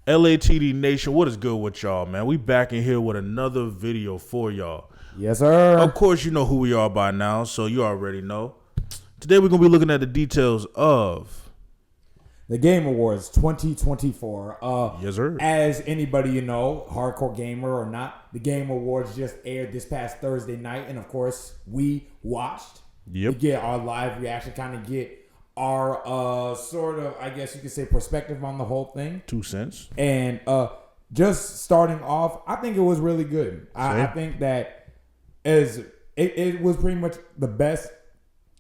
LATD Nation, what is good with y'all, man? We back in here with another video for y'all. Yes, sir. Of course, you know who we are by now, so you already know. Today, we're going to be looking at the details of the Game Awards 2024. Yes, sir. As anybody you know, hardcore gamer or not, the Game Awards just aired this past Thursday night, and of course, we watched. Yep. To get our live reaction, kind of get our sort of, I guess you could say, perspective on the whole thing. 2 cents. And just starting off, I think it was really good. I think that it was pretty much the best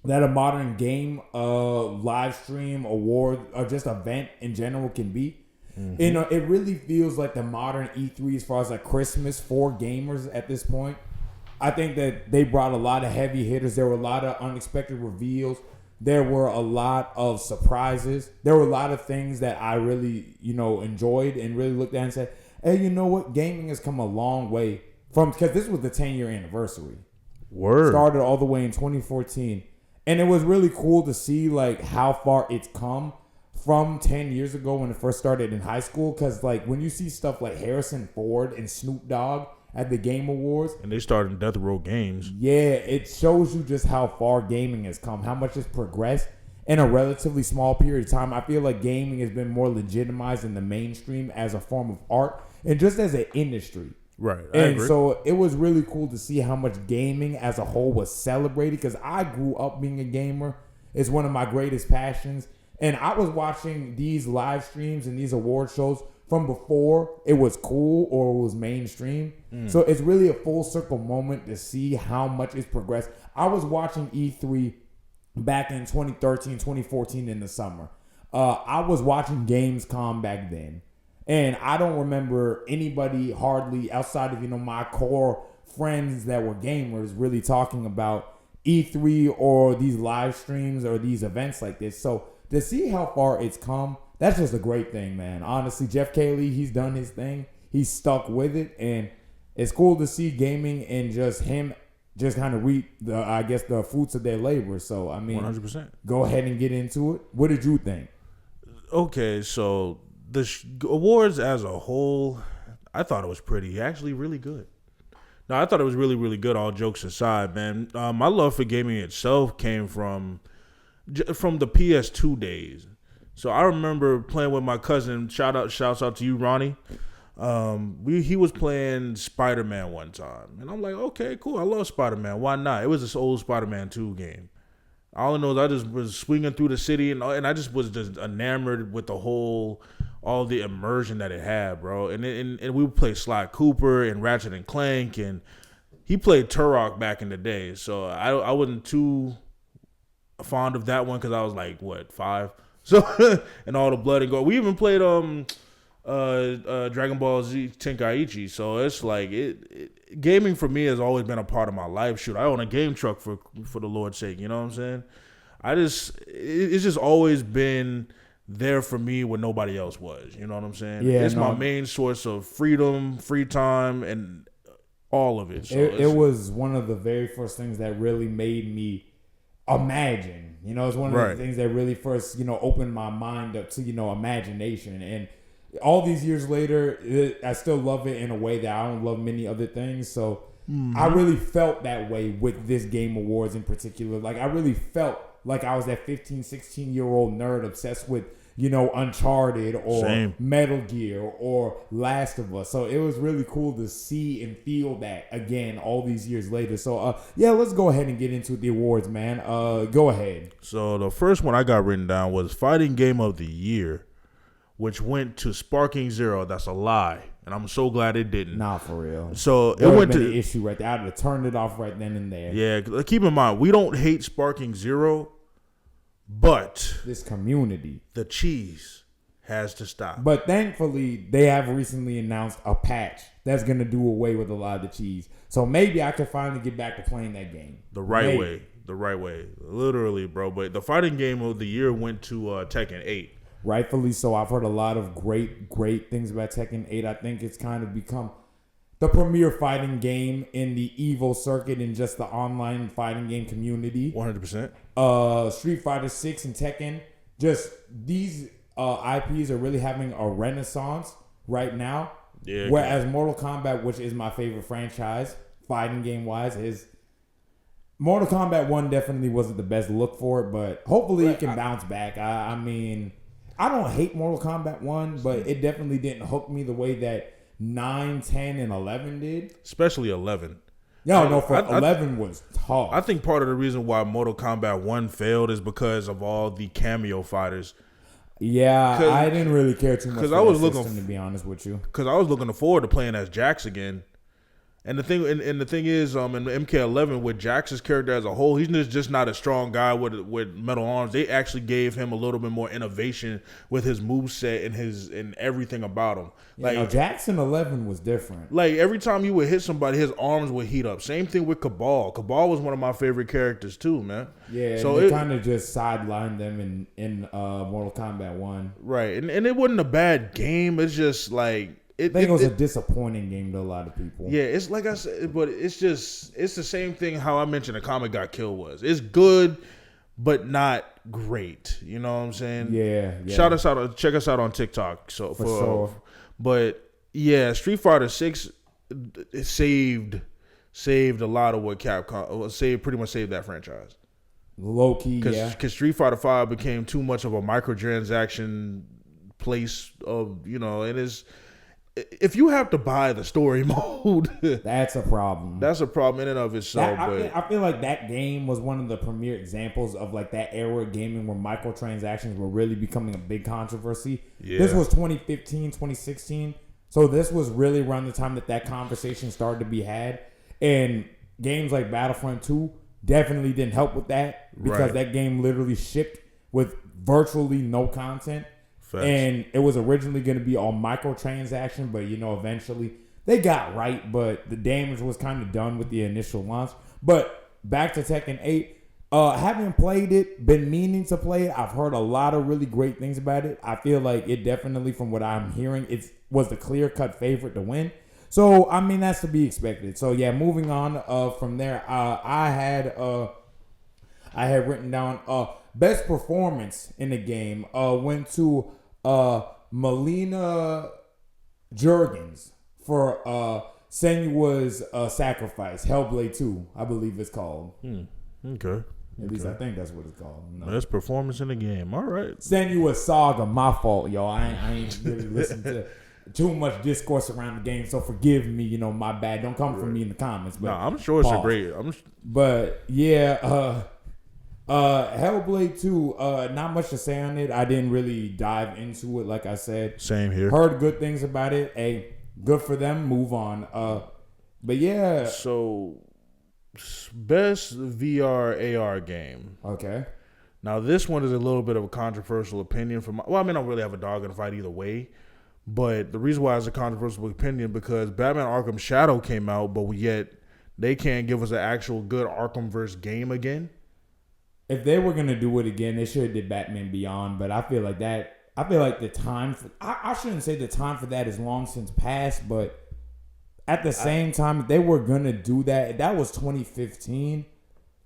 that a modern game live stream award or just event in general can be. Mm-hmm. You know, it really feels like the modern E3 as far as like Christmas for gamers at this point. I think that they brought a lot of heavy hitters. There were a lot of unexpected reveals. There were a lot of surprises. There were a lot of things that I really, enjoyed and really looked at and said, hey, you know what? Gaming has come a long way because this was the 10-year anniversary. Word. Started all the way in 2014. And it was really cool to see like how far it's come from 10 years ago when it first started in high school. Because like when you see stuff like Harrison Ford and Snoop Dogg at the Game Awards. And they started Death Row Games. Yeah, it shows you just how far gaming has come, how much it's progressed in a relatively small period of time. I feel like gaming has been more legitimized in the mainstream as a form of art and just as an industry. Right. I And agree. so it was really cool to see how much gaming as a whole was celebrated because I grew up being a gamer. It's one of my greatest passions. And I was watching these live streams and these award shows from before it was cool or it was mainstream. So it's really a full circle moment to see how much it's progressed. I was watching E3 back in 2013, 2014 in the summer. I was watching Gamescom back then. And I don't remember anybody hardly outside of, my core friends that were gamers really talking about E3 or these live streams or these events like this. So to see how far it's come, that's just a great thing, man. Honestly, Jeff Keighley, he's done his thing. He's stuck with it. And it's cool to see gaming and just him just kind of reap the fruits of their labor. So, 100%. Go ahead and get into it. What did you think? Okay, so the awards as a whole, I thought it was actually really good. No, I thought it was really, really good, all jokes aside, man. My love for gaming itself came from the PS2 days. So I remember playing with my cousin. Shouts out to you, Ronnie. He was playing Spider-Man one time, and I'm like, okay, cool. I love Spider-Man. Why not? It was this old Spider-Man 2 game. All I know is I just was swinging through the city, and I just was just enamored with all the immersion that it had, bro. And we would play Sly Cooper and Ratchet and Clank, and he played Turok back in the day. So I wasn't too fond of that one because I was like, 5? So and all the blood and gore. We even played Dragon Ball Z Tenkaichi. So it's like gaming for me has always been a part of my life. Shoot, I own a game truck for the Lord's sake. You know what I'm saying? It's just always been there for me when nobody else was. You know what I'm saying? Yeah, it's my main source of freedom, free time, and all of it. So it was one of the very first things that really made me imagine. It's one of the things that really first, opened my mind up to, imagination. And all these years later, I still love it in a way that I don't love many other things. So I really felt that way with this Game Awards in particular. Like I really felt like I was that 15, 16-year-old nerd obsessed with, Uncharted or Same. Metal Gear or Last of Us. So it was really cool to see and feel that again all these years later. So let's go ahead and get into the awards, man. Go ahead. So the first one I got written down was Fighting Game of the Year, which went to Sparking Zero. That's a lie, and I'm so glad it didn't. Nah, for real. So That it would went have to been the issue right there. I'd have turned it off right then and there. Yeah, keep in mind we don't hate Sparking Zero, but This community. the cheese has to stop. But thankfully, they have recently announced a patch that's going to do away with a lot of the cheese. So maybe I can finally get back to playing that game. The right way, literally, bro. But the Fighting Game of the Year went to Tekken 8. Rightfully so. I've heard a lot of great things about Tekken 8. I think it's kind of become the premier fighting game in the Evo circuit and just the online fighting game community. 100%. Street Fighter 6 and Tekken, just these IPs are really having a renaissance right now. Yeah. Whereas Mortal Kombat, which is my favorite franchise, fighting game wise, is Mortal Kombat 1 definitely wasn't the best look for it, but hopefully it can bounce back. I mean, I don't hate Mortal Kombat 1, but it definitely didn't hook me the way that 9, 10, and 11 did. Especially 11. No, 11 was tough. I think part of the reason why Mortal Kombat 1 failed is because of all the cameo fighters. Yeah, I didn't really care too much for I was that looking, system, to be honest with you. Because I was looking forward to playing as Jax again. And the thing is, in MK11 with Jax's character as a whole, he's just not a strong guy with metal arms. They actually gave him a little bit more innovation with his moveset and everything about him. Yeah, Jackson 11 was different. Like every time you would hit somebody, his arms would heat up. Same thing with Cabal. Cabal was one of my favorite characters too, man. Yeah, so they kind of just sidelined them in Mortal Kombat 1. Right, and it wasn't a bad game. It's just like. I think it was a disappointing game to a lot of people. Yeah, it's like I said, but it's the same thing how I mentioned A Comic Got Killed was. It's good, but not great. You know what I'm saying? Yeah. Check us out on TikTok. So for sure. But yeah, Street Fighter 6 saved a lot of what Capcom pretty much saved that franchise. Low key, Because Street Fighter 5 became too much of a microtransaction place of, and it's. If you have to buy the story mode, that's a problem. That's a problem in and of itself. I feel like that game was one of the premier examples of like that era of gaming where microtransactions were really becoming a big controversy. Yeah. This was 2015, 2016. So this was really around the time that conversation started to be had. And games like Battlefront 2 definitely didn't help with that because that game literally shipped with virtually no content. Facts. And it was originally going to be all microtransaction, but eventually they got right, but the damage was kind of done with the initial launch. But back to Tekken 8, having played it, been meaning to play it, I've heard a lot of really great things about it. I feel like it definitely, from what I'm hearing, it was the clear-cut favorite to win. So, I mean, that's to be expected. So, yeah, moving on from there, I had written down best performance in the game went to Melina Juergens for Senua's Sacrifice, Hellblade 2, I believe it's called. Okay. At least I think that's what it's called. No. Best performance in the game. All right. Senua's Saga, my fault, y'all. I ain't really listened to too much discourse around the game, so forgive me, my bad. Don't come for me in the comments. But I'm sure it's a great. But yeah, Hellblade 2, not much to say on it. I didn't really dive into it, like I said. Same here. Heard good things about it. Hey, good for them. Move on. But yeah. So, best VR AR game. Okay. Now, this one is a little bit of a controversial opinion from. I don't really have a dog in the fight either way. But the reason why it's a controversial opinion because Batman Arkham Shadow came out, but yet they can't give us an actual good Arkhamverse game again. If they were gonna do it again, they should have did Batman Beyond. But I feel like the time for I shouldn't say the time for that is long since passed. But at the same time, if they were gonna do that, that was 2015.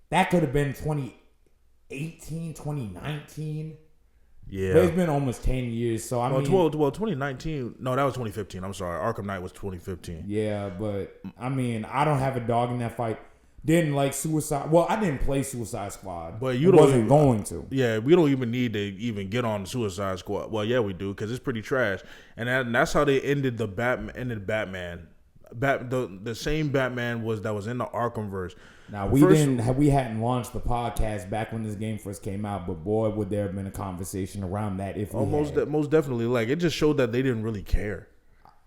That could have been 2018, 2019. Yeah, but it's been almost 10 years. So I mean, 2019. No, that was 2015. I'm sorry, Arkham Knight was 2015. Yeah, but I mean, I don't have a dog in that fight. Didn't like Suicide. Well, I didn't play Suicide Squad. But wasn't going to. Yeah, we don't even need to even get on Suicide Squad. Well, yeah, we do because it's pretty trash. And that's how they ended the Batman. The same Batman that was in the Arkhamverse. Now we hadn't launched the podcast back when this game first came out, but boy, would there have been a conversation around that if we had. Most definitely. Like it just showed that they didn't really care.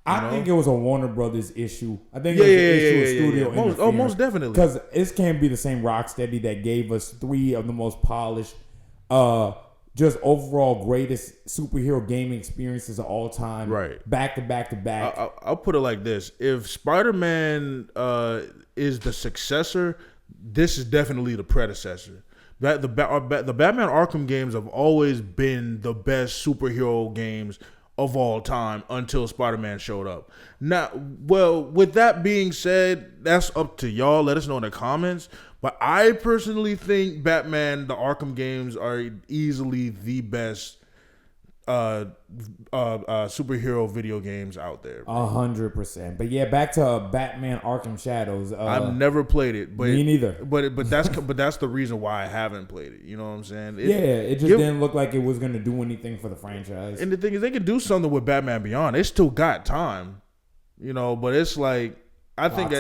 I think it was a Warner Brothers issue. I think it was an issue of studio interference. Most definitely. Because this can't be the same Rocksteady that gave us 3 of the most polished, just overall greatest superhero gaming experiences of all time. Right. Back to back to back. I'll put it like this. If Spider-Man is the successor, this is definitely the predecessor. The Batman Arkham games have always been the best superhero games of all time until Spider-Man showed up. Now, well, with that being said, that's up to y'all. Let us know in the comments. But I personally think Batman, the Arkham games are easily the best superhero video games out there. 100%. But yeah, back to Batman Arkham Shadows. I've never played it, but me neither. But that's the reason why I haven't played it. You know what I'm saying? It just didn't look like it was gonna do anything for the franchise. And the thing is, they could do something with Batman Beyond. They still got time, you know. But it's like I think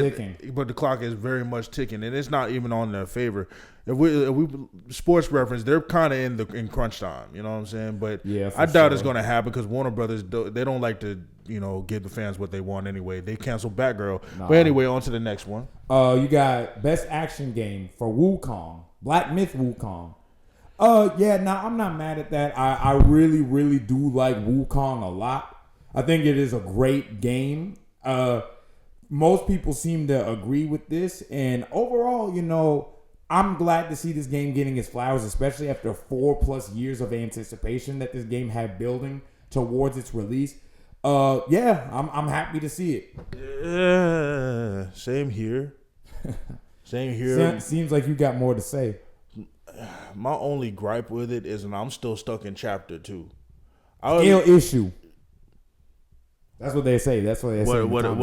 but the clock is very much ticking, and it's not even on their favor. If we sports reference, they're kind of in crunch time. You know what I'm saying? But yeah, I doubt it's going to happen because Warner Brothers they don't like to give the fans what they want anyway. They canceled Batgirl. But anyway, on to the next one. You got best action game for Wukong, Black Myth Wukong. I'm not mad at that. I really, really do like Wukong a lot. I think it is a great game. Most people seem to agree with this, and overall, I'm glad to see this game getting its flowers, especially after 4+ years of anticipation that this game had building towards its release. I'm happy to see it. Yeah, same here. Same here. Seems like you got more to say. My only gripe with it is, and I'm still stuck in chapter 2. Scale issue. That's what they say. That's what they say. Whatever,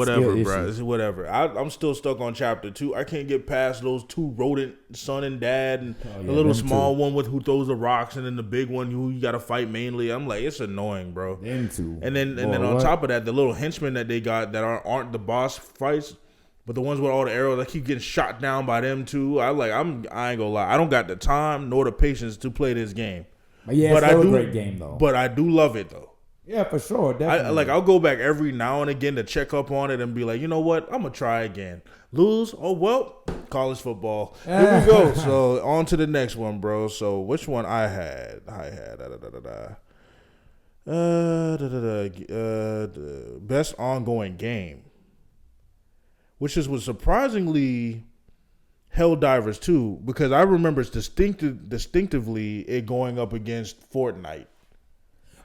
bro. Whatever. I'm still stuck on chapter 2. I can't get past those two rodent son and dad, and the little small one who throws the rocks, and then the big one who you got to fight mainly. I'm like, it's annoying, bro. Them two. And then on top of that, the little henchmen that they got that aren't the boss fights, but the ones with all the arrows, I keep getting shot down by them too. I ain't gonna lie. I don't got the time nor the patience to play this game. But yeah, it's still a great game though. But I do love it though. Yeah, for sure. Definitely. I'll go back every now and again to check up on it and be like, you know what? I'm gonna try again. Lose? Oh well, college football. Here we go. So on to the next one, bro. So which one I had? Best ongoing game, which was surprisingly Helldivers 2, because I remember it's distinctively it going up against Fortnite.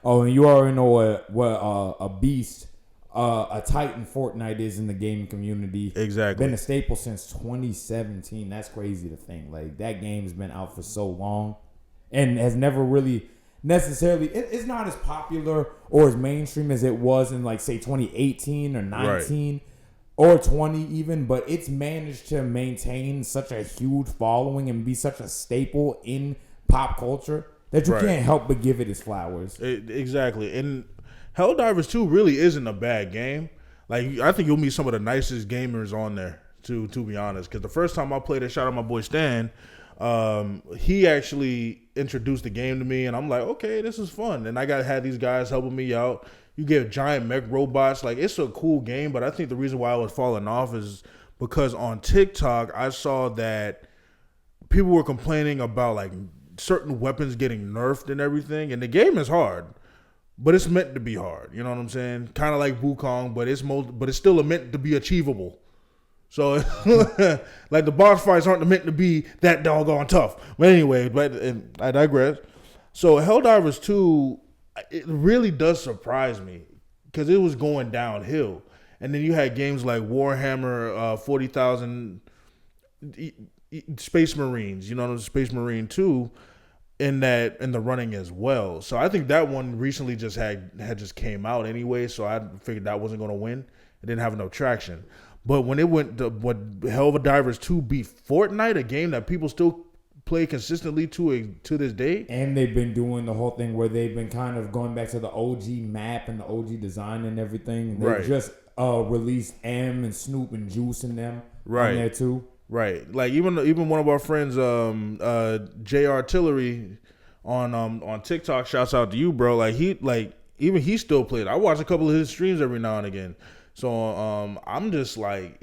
Oh, and you already know what a beast, a titan Fortnite is in the gaming community. Exactly. Been a staple since 2017. That's crazy to think. Like, that game has been out for so long and has never really necessarily, it's not as popular or as mainstream as it was in, like, say, 2018 or 19 or 20 even, but it's managed to maintain such a huge following and be such a staple in pop culture that you can't help but give it its flowers. Exactly. And Helldivers 2 really isn't a bad game. Like, I think you'll meet some of the nicest gamers on there, to be honest. Because the first time I played it, shout out my boy Stan, he actually introduced the game to me, and I'm like, okay, this is fun. And I had these guys helping me out. You get giant mech robots. Like, it's a cool game, but I think the reason why I was falling off is because on TikTok, I saw that people were complaining about, like, certain weapons getting nerfed and everything, and the game is hard, but it's meant to be hard. You know what I'm saying? Kind of like Wukong, but it's still meant to be achievable. So, like, the boss fights aren't meant to be that doggone tough. But anyway, I digress. So Helldivers 2, it really does surprise me because it was going downhill, and then you had games like Warhammer 40,000 Space Marines. You know, Space Marine 2. In the running as well. So I think that one recently just had came out anyway, so I figured that wasn't going to win. It didn't have no traction. But when it went to Helldivers 2 beat Fortnite, a game that people still play consistently to this day. And they've been doing the whole thing where they've been kind of going back to the OG map and the OG design and everything. They just released M and Snoop and Juice and them on there too. Right, like even one of our friends, J Artillery, on TikTok. Shouts out to you, bro. Like he still played. I watch a couple of his streams every now and again. So I'm just like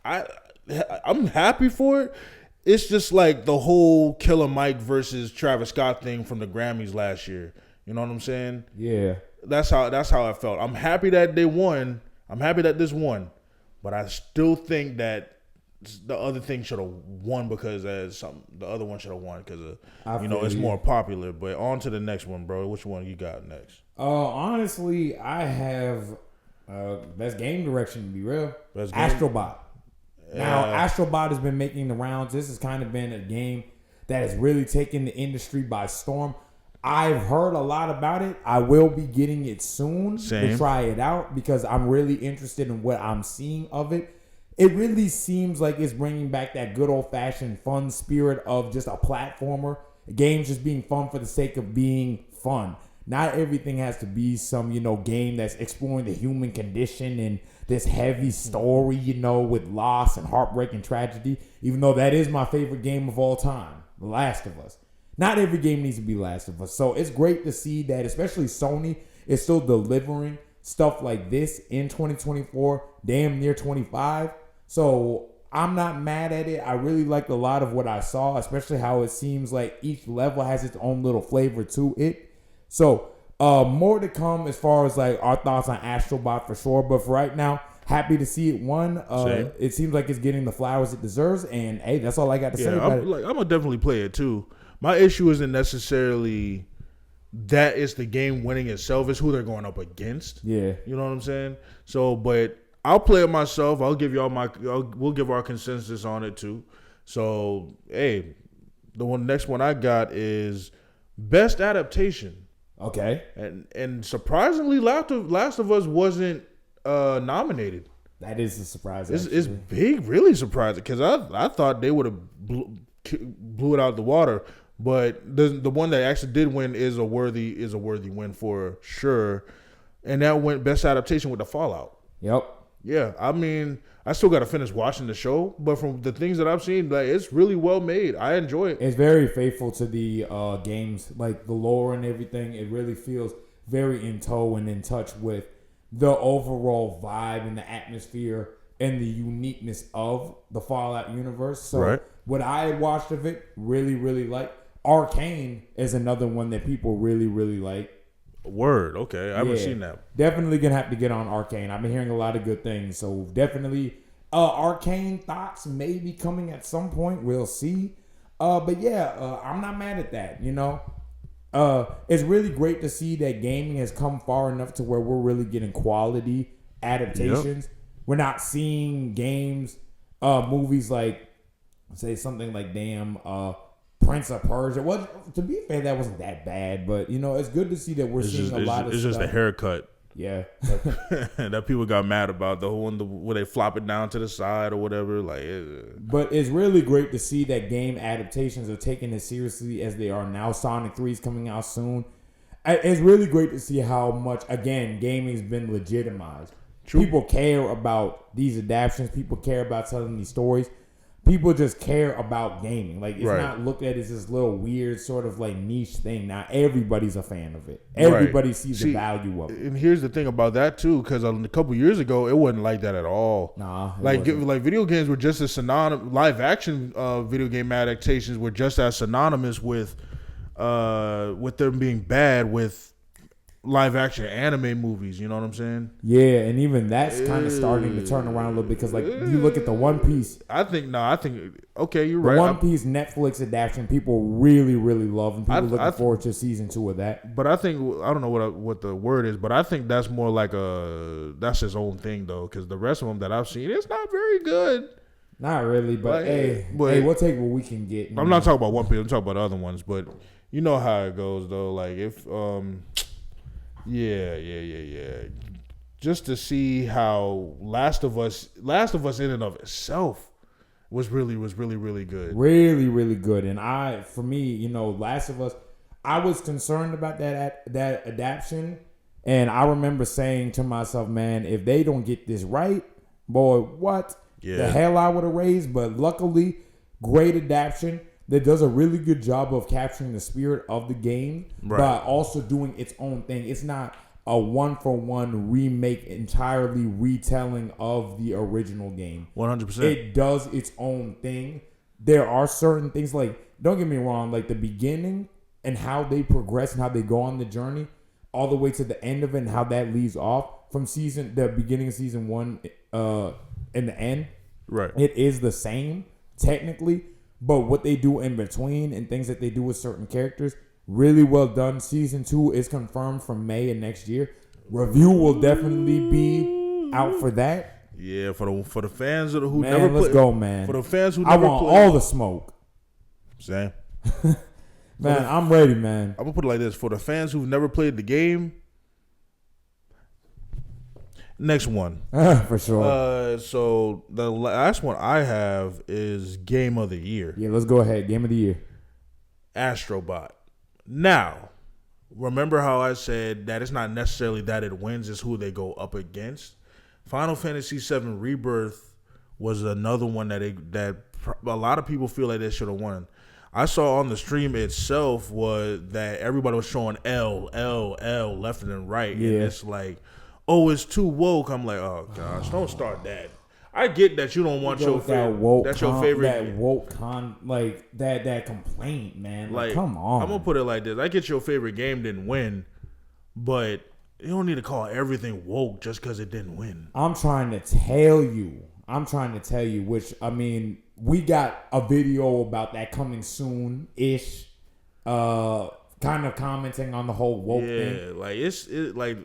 I'm happy for it. It's just like the whole Killer Mike versus Travis Scott thing from the Grammys last year. You know what I'm saying? Yeah. That's how I felt. I'm happy that they won. I'm happy that this won, but I still think that the other thing should have won because the other one should have won because it's more popular. But on to the next one, bro. Which one you got next? Honestly, I have best game direction, to be real. Astrobot. Now, Astrobot has been making the rounds. This has kind of been a game that has really taken the industry by storm. I've heard a lot about it. I will be getting it soon Same. to try it out because I'm really interested in what I'm seeing of it. It really seems like it's bringing back that good old-fashioned fun spirit of just a platformer. Games just being fun for the sake of being fun. Not everything has to be some, game that's exploring the human condition and this heavy story, with loss and heartbreak and tragedy. Even though that is my favorite game of all time, The Last of Us. Not every game needs to be Last of Us. So it's great to see that, especially Sony is still delivering stuff like this in 2024, damn near 25. So I'm not mad at it. I really liked a lot of what I saw, especially how it seems like each level has its own little flavor to it. So more to come as far as like our thoughts on Astrobot for sure. But for right now, happy to see it won. It seems like it's getting the flowers it deserves. And hey, that's all I got to say about it. I'm gonna definitely play it too. My issue isn't necessarily that it's the game winning itself. It's who they're going up against. Yeah, you know what I'm saying. So, but I'll play it myself. We'll give our consensus on it too. So, hey, next one I got is best adaptation. Okay. And surprisingly, Last of Us wasn't nominated. That is a surprise. It's big, really surprising because I thought they would have blew it out of the water. But the one that actually did win is a worthy win for sure. And that went best adaptation with the Fallout. Yep. Yeah, I mean, I still got to finish watching the show, but from the things that I've seen, like it's really well made. I enjoy it. It's very faithful to the games, like the lore and everything. It really feels very in tow and in touch with the overall vibe and the atmosphere and the uniqueness of the Fallout universe. So what I watched of it, really, really like. Arcane is another one that people really, really like. Word, okay. I haven't seen that. Definitely gonna have to get on Arcane. I've been hearing a lot of good things, so definitely Arcane thoughts may be coming at some point. We'll see. But yeah, I'm not mad at that. It's really great to see that gaming has come far enough to where we're really getting quality adaptations. Yep. We're not seeing games, movies like, say something like Prince of Persia. Well, to be fair, that wasn't that bad, but it's good to see that we're seeing a lot of stuff. It's just a haircut. Yeah. That people got mad about the whole one where they flop it down to the side or whatever. But it's really great to see that game adaptations are taking as seriously as they are now. Sonic 3 is coming out soon. It's really great to see how much, again, gaming's been legitimized. True. People care about these adaptations. People care about telling these stories. People just care about gaming. Like, it's not looked at as this little weird sort of like niche thing. Now everybody's a fan of it. Everybody sees the value of it. And here's the thing about that too, because a couple years ago it wasn't like that at all. Nah, like video games were just as synonymous. Live action video game adaptations were just as synonymous with them being bad with live action anime movies. You know what I'm saying? Yeah, and even that's kind of starting to turn around a little bit because like you look at the One Piece. I think okay, you're right. The One Piece Netflix adaptation, people really, really love, and people looking forward to season 2 of that. But I think I don't know what the word is, but I think that's more like that's his own thing though, because the rest of them that I've seen, it's not very good. Not really, but hey, we'll take what we can get. I'm not talking about One Piece. I'm talking about other ones, but you know how it goes though. Like if Yeah. Just to see how Last of Us in and of itself was really good. Really, really good. And for me, Last of Us, I was concerned about that adaptation. And I remember saying to myself, man, if they don't get this right, boy, what the hell I would have raised. But luckily, great adaptation that does a really good job of capturing the spirit of the game, but also doing its own thing. It's not a one-for-one remake, entirely retelling of the original game. 100%. It does its own thing. There are certain things, like, don't get me wrong, like the beginning and how they progress and how they go on the journey all the way to the end of it and how that leaves off from the beginning of season 1 and the end. Right. It is the same, technically. But what they do in between and things that they do with certain characters, really well done. Season 2 is confirmed for May of next year. Review will definitely be out for that. Yeah, for the fans who never played. Let's go, man. For the fans who I never want played. all the smoke. Same. Man, I'm ready, man. I'm gonna put it like this: for the fans who've never played the game, next one. For sure. So the last one I have is Game of the Year. Yeah, let's go ahead. Game of the year. Astrobot. Now, remember how I said that it's not necessarily that it wins, it's who they go up against. Final Fantasy VII Rebirth was another one that a lot of people feel like they should have won. I saw on the stream itself was that everybody was showing L left and right, and it's like, oh, it's too woke. I'm like, oh gosh, don't start that. I get that you don't want your favorite. That's your favorite. That woke that complaint, man. Like, come on. I'm gonna put it like this: I get your favorite game didn't win, but you don't need to call everything woke just because it didn't win. I'm trying to tell you. Which I mean, we got a video about that coming soon ish. Kind of commenting on the whole woke thing. Yeah, like it's like.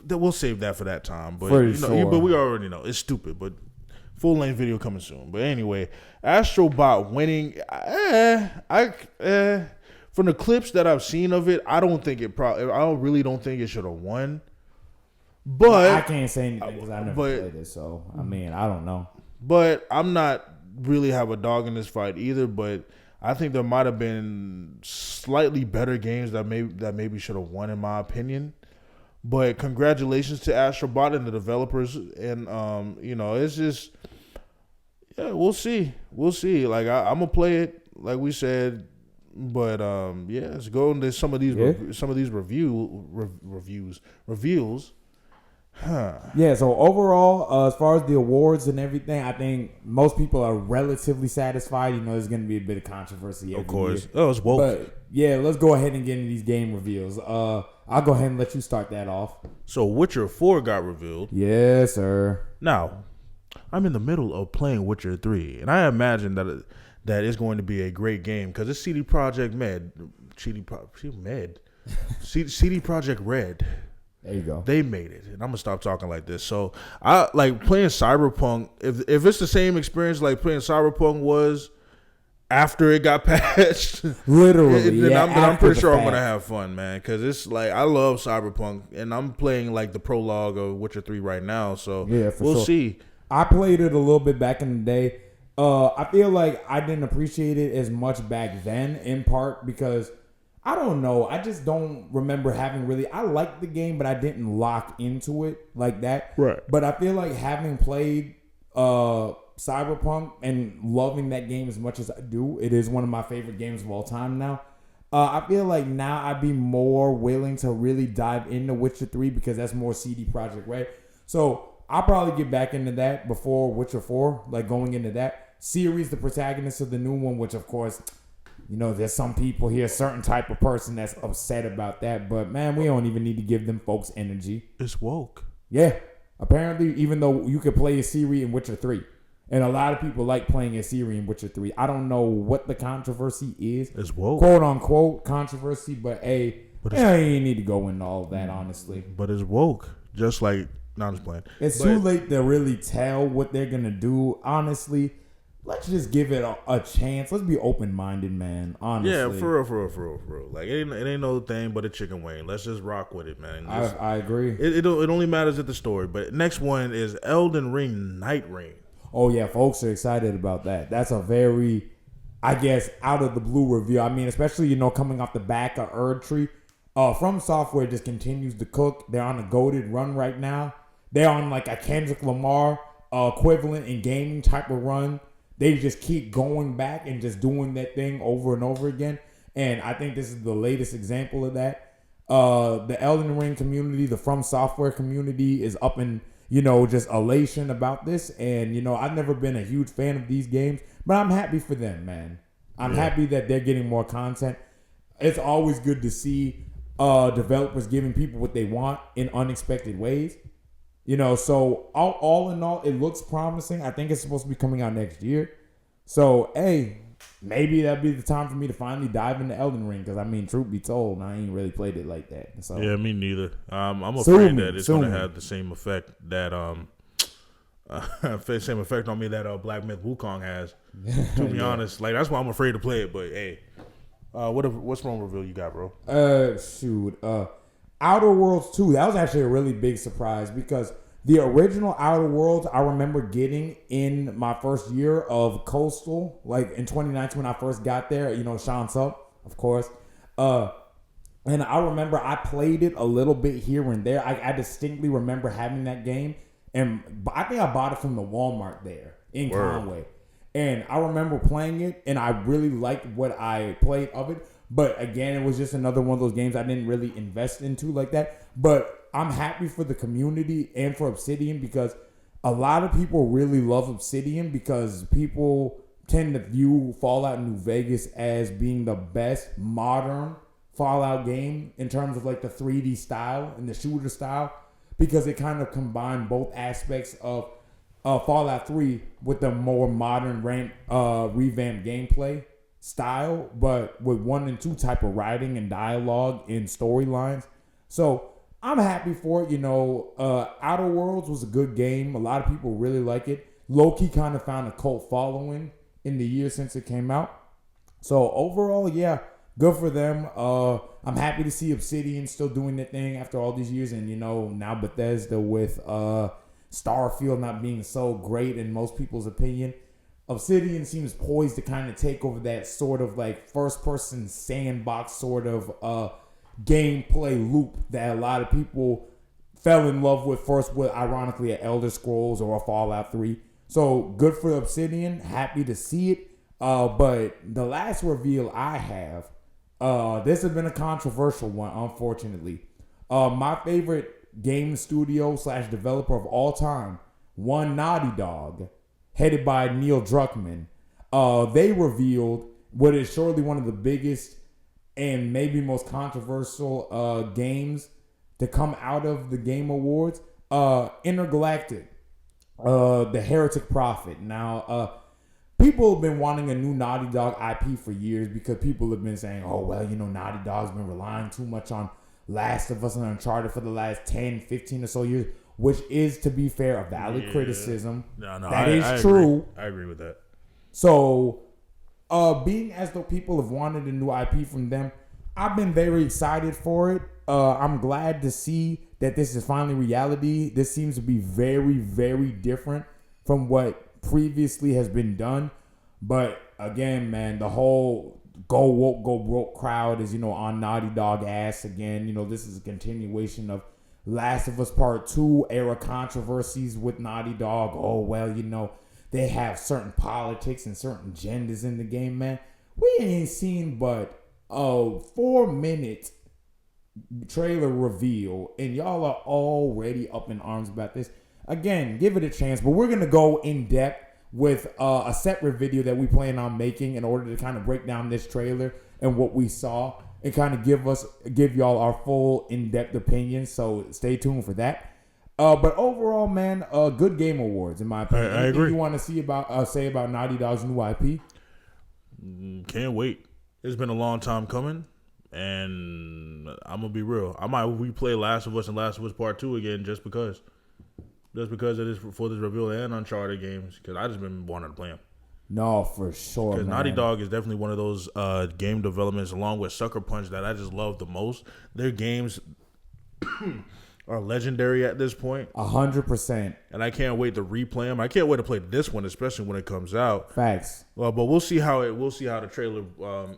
We'll save that for that time, but but we already know it's stupid. But full length video coming soon. But anyway, Astrobot winning. From the clips that I've seen of it, I really don't think it should have won. But I can't say anything because I never played it. So I mean, I don't know. But I'm not really have a dog in this fight either. But I think there might have been slightly better games that maybe should have won, in my opinion. But congratulations to Astrobot and the developers, and it's just, we'll see. Like I'm gonna play it, like we said, but let's go into some of these reveals. Yeah. So overall, as far as the awards and everything, I think most people are relatively satisfied. There's gonna be a bit of controversy. Of course, year. It's woke. But yeah, let's go ahead and get into these game reveals. I'll go ahead and let you start that off. So Witcher 4 got revealed. Yes, sir. Now, I'm in the middle of playing Witcher 3, and I imagine that it's going to be a great game because it's CD Projekt Red. There you go. They made it, and I'm gonna stop talking like this. So I like playing Cyberpunk. If it's the same experience like playing Cyberpunk was after it got patched, literally, then I'm pretty sure I'm gonna have fun, man. Because it's like I love Cyberpunk, and I'm playing like the prologue of Witcher 3 right now. So we'll see. I played it a little bit back in the day. I feel like I didn't appreciate it as much back then, in part because I don't know. I just don't remember having really. I liked the game, but I didn't lock into it like that. Right. But I feel like having played Cyberpunk and loving that game as much as I do, it is one of my favorite games of all time now. I feel like now I'd be more willing to really dive into Witcher 3 because that's more CD Projekt Red. So I'll probably get back into that before Witcher 4, like going into that series, the protagonist of the new one, which of course, there's some people here, a certain type of person that's upset about that. But man, we don't even need to give them folks energy. It's woke. Yeah. Apparently, even though you could play a Ciri in Witcher 3. And a lot of people like playing a Ciri in Witcher 3. I don't know what the controversy is. It's woke. Quote unquote controversy, but you ain't need to go into all of that, honestly. But it's woke. Just like, I'm just playing. It's too late to really tell what they're going to do. Honestly, let's just give it a chance. Let's be open-minded, man. Honestly. Yeah, for real. Like, it ain't no thing but a chicken wing. Let's just rock with it, man. I agree. It only matters at the story. But next one is Elden Ring Night Ring. Oh, yeah, folks are excited about that. That's a very, I guess, out of the blue review. I mean, especially, coming off the back of Erdtree. From Software just continues to cook. They're on a goated run right now. They're on like a Kendrick Lamar equivalent in gaming type of run. They just keep going back and just doing that thing over and over again. And I think this is the latest example of that. The Elden Ring community, the From Software community is up in, just elation about this. And, I've never been a huge fan of these games, but I'm happy for them, man. I'm happy that they're getting more content. It's always good to see developers giving people what they want in unexpected ways. So all in all, it looks promising. I think it's supposed to be coming out next year. So, hey, maybe that'd be the time for me to finally dive into Elden Ring. Because, I mean, truth be told, I ain't really played it like that. So yeah, me neither. I'm afraid that it's going to have the same effect that same effect on me that Black Myth Wukong has. To be honest, like that's why I'm afraid to play it. But hey, What's wrong reveal you got, bro? Outer Worlds 2. That was actually a really big surprise because the original Outer Worlds I remember getting in my first year of Coastal, like in 2019 when I first got there. You know, Sean Sup, of course. And I remember I played it a little bit here and there. I distinctly remember having that game, and I think I bought it from the Walmart there in Conway. And I remember playing it, and I really liked what I played of it. But again, it was just another one of those games I didn't really invest into like that. But I'm happy for the community and for Obsidian because a lot of people really love Obsidian because people tend to view Fallout New Vegas as being the best modern Fallout game in terms of like the 3D style and the shooter style because it kind of combined both aspects of Fallout 3 with the more modern revamped gameplay style, but with 1 and 2 type of writing and dialogue and storylines. So I'm happy for it. You know, Outer Worlds was a good game. A lot of people really like it. Low-key kind of found a cult following in the year since it came out. So overall, yeah, good for them. I'm happy to see Obsidian still doing their thing after all these years. And, you know, now Bethesda with Starfield not being so great in most people's opinion. Obsidian seems poised to kind of take over that sort of like first-person sandbox sort of gameplay loop that a lot of people fell in love with first with, ironically, an Elder Scrolls or a Fallout 3. So good for Obsidian. Happy to see it. But the last reveal I have, this has been a controversial one, unfortunately. My favorite game studio / developer of all time, one Naughty Dog, headed by Neil Druckmann. They revealed what is surely one of the biggest and maybe most controversial games to come out of the Game Awards. Intergalactic, the Heretic Prophet. Now, people have been wanting a new Naughty Dog IP for years because people have been saying, oh, well, you know, Naughty Dog's been relying too much on Last of Us and Uncharted for the last 10, 15 or so years, which is, to be fair, a valid criticism. No, that is true. I agree with that. So, being as though people have wanted a new IP from them, I've been very excited for it. I'm glad to see that this is finally reality. This seems to be very, very different from what previously has been done. But again, man, the whole go woke, go broke crowd is, you know, on Naughty Dog ass again. You know, this is a continuation of Last of Us Part 2 era controversies with Naughty Dog. Oh, well, you know, they have certain politics and certain agendas in the game, man. We ain't seen but a 4-minute trailer reveal, and y'all are already up in arms about this. Again, give it a chance, but we're going to go in depth with a separate video that we plan on making in order to kind of break down this trailer and what we saw and kind of give y'all our full in-depth opinion. So stay tuned for that. But overall, man, good Game Awards in my opinion. I agree. You want to see say about Naughty Dog's new IP? Can't wait. It's been a long time coming, and I'm gonna be real. I might replay Last of Us and Last of Us Part 2 again just because of this for this reveal and Uncharted games because I just been wanting to play them. No, for sure. Because Naughty Dog is definitely one of those game developments, along with Sucker Punch, that I just love the most. Their games are legendary at this point. 100%. And I can't wait to replay them. I can't wait to play this one, especially when it comes out. Facts. Well, but we'll see how the trailer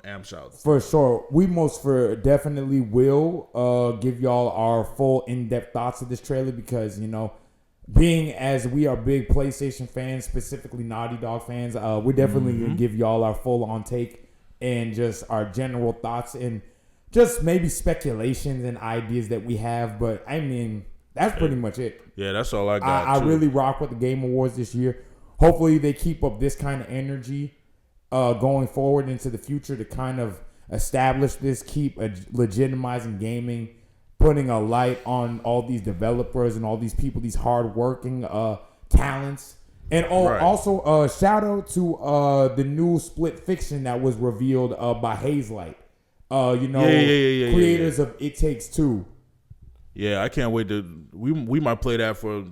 amps out. For sure. We definitely will give y'all our full in-depth thoughts of this trailer because, you know, being as we are big PlayStation fans, specifically Naughty Dog fans, we're definitely going to give y'all our full-on take and just our general thoughts and just maybe speculations and ideas that we have. But, I mean, that's pretty much it. Yeah, that's all I got. I really rock with the Game Awards this year. Hopefully they keep up this kind of energy going forward into the future to kind of establish this, keep legitimizing gaming, putting a light on all these developers and all these people, these hardworking talents. And also shout out to the new Split Fiction that was revealed by Hazelight. Creators of It Takes Two. Yeah, I can't wait to. We might play that for,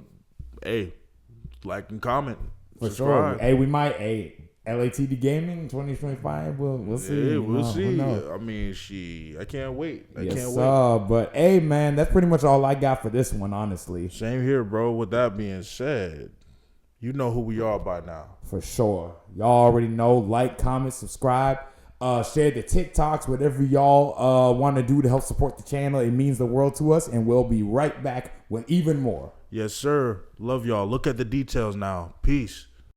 like and comment. For sure. Hey, we might. Hey, LATD Gaming 2025. We'll see. Yeah, we'll Who see. knows? I mean, I can't wait. I can't wait. But hey, man, that's pretty much all I got for this one, honestly. Same here, bro. With that being said, you know who we are by now. For sure. Y'all already know. Like, comment, subscribe. Share the TikToks, whatever y'all want to do to help support the channel. It means the world to us, and we'll be right back with even more. Yes, sir. Love y'all. Look at the details now. Peace.